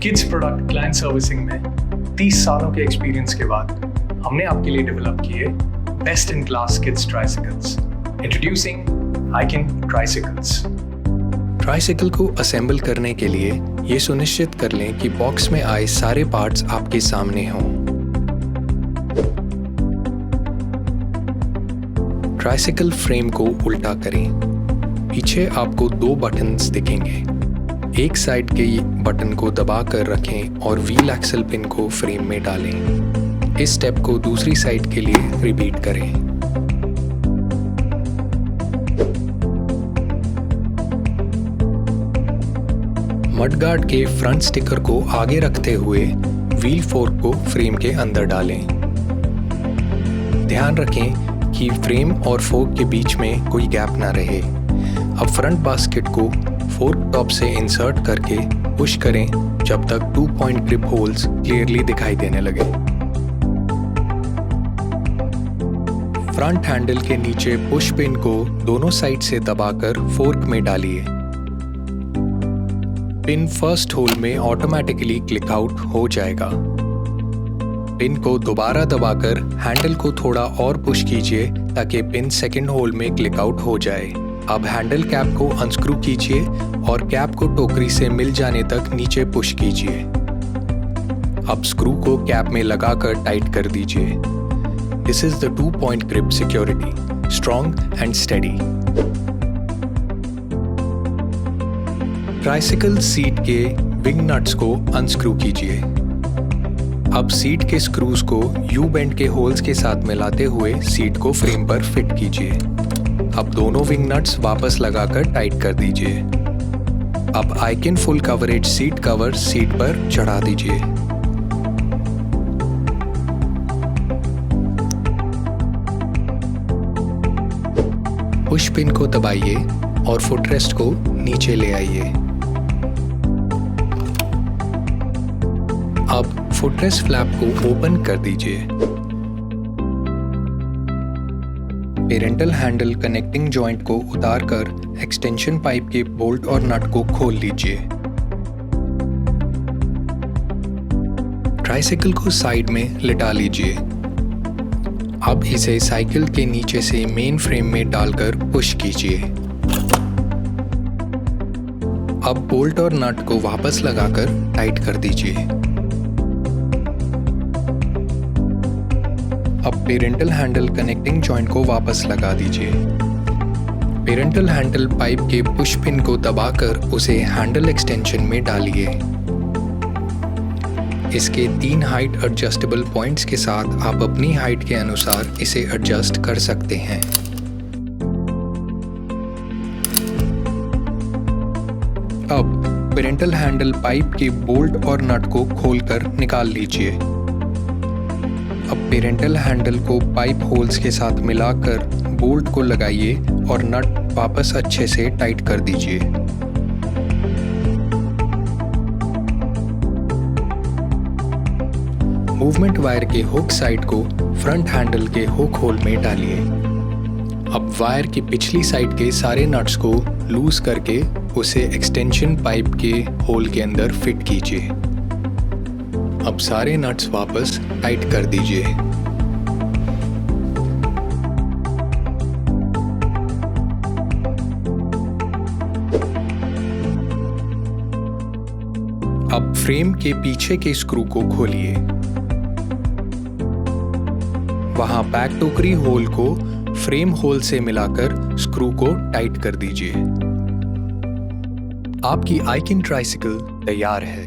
Kids product client servicing में 30 सालों के एक्सपीरियंस के बाद हमने आपके लिए डेवलप किए best in class kids tricycles. Introducing आइकिन ट्राइसिकल्स। ट्राइसिकल को असेंबल करने के लिए ये सुनिश्चित कर लें कि बॉक्स में आए सारे पार्ट्स आपके सामने हों। ट्राइसिकल फ्रेम को उल्टा करें। पीछे आपको 2 बटन्स दिखेंगे। एक साइड के बटन को दबाकर रखें और व्हील एक्सल पिन को फ्रेम में डालें। इस स्टेप को दूसरी साइड के लिए रिपीट करें। मडगार्ड के फ्रंट स्टिकर को आगे रखते हुए व्हील फोर्क को फ्रेम के अंदर डालें। ध्यान रखें कि फ्रेम और फोर्क के बीच में कोई गैप ना रहे। अब फ्रंट बास्केट को फोर्क टॉप से इंसर्ट करके पुश करें जब तक 2 पॉइंट ग्रिप होल्स क्लियरली दिखाई देने लगे। फ्रंट हैंडल के नीचे पुश पिन को दोनों साइड से दबाकर फोर्क में डालिए। पिन फर्स्ट होल में ऑटोमेटिकली क्लिक आउट हो जाएगा। पिन को दोबारा दबाकर हैंडल को थोड़ा और पुश कीजिए ताकि पिन सेकंड होल में क्लिक आउट हो जाए। अब हैंडल कैप को अनस्क्रू कीजिए और कैप को टोकरी से मिल जाने तक नीचे पुश कीजिए। अब स्क्रू को कैप में लगाकर टाइट कर दीजिए। This is the 2 point grip security, strong and steady. Tricycle seat के विंग नट्स को अनस्क्रू कीजिए। अब सीट के स्क्रूज को यू बेंड के होल्स के साथ मिलाते हुए सीट को फ्रेम पर फिट कीजिए। अब दोनों विंग नट्स वापस लगाकर टाइट कर दीजिए। अब icon full coverage seat cover seat पर चढ़ा दीजिए। पुश पिन को दबाइए और फुटरेस्ट को नीचे ले आइए। अब फुटरेस्ट फ्लैप को ओपन कर दीजिए। पेरेंटल हैंडल कनेक्टिंग जॉइंट को उतारकर एक्सटेंशन पाइप के बोल्ट और नट को खोल लीजिए। ट्राइसिकल को साइड में लिटा लीजिए। अब इसे साइकिल के नीचे से मेन फ्रेम में डालकर पुश कीजिए। अब बोल्ट और नट को वापस लगाकर टाइट कर दीजिए। अब पेरेंटल हैंडल कनेक्टिंग जॉइंट को वापस लगा दीजिए। पेरेंटल हैंडल पाइप के पुश पिन को दबाकर उसे हैंडल एक्सटेंशन में डालिए। इसके 3 हाइट एडजस्टेबल पॉइंट्स के साथ आप अपनी हाइट के अनुसार इसे एडजस्ट कर सकते हैं। अब पेरेंटल हैंडल पाइप के बोल्ट और नट को खोलकर निकाल लीजिए। अब पेरेंटल हैंडल को पाइप होल्स के साथ मिलाकर बोल्ट को लगाइए और नट वापस अच्छे से टाइट कर दीजिए। मूवमेंट वायर के हुक साइड को फ्रंट हैंडल के हुक होल में डालिए। अब वायर की पिछली साइड के सारे नट्स को लूज करके उसे एक्सटेंशन पाइप के होल के अंदर फिट कीजिए। अब सारे नट्स वापस टाइट कर दीजिए। अब फ्रेम के पीछे के स्क्रू को खोलिए। वहां बैक टोकरी होल को फ्रेम होल से मिलाकर स्क्रू को टाइट कर दीजिए। आपकी आइकिन ट्राइसिकल तैयार है।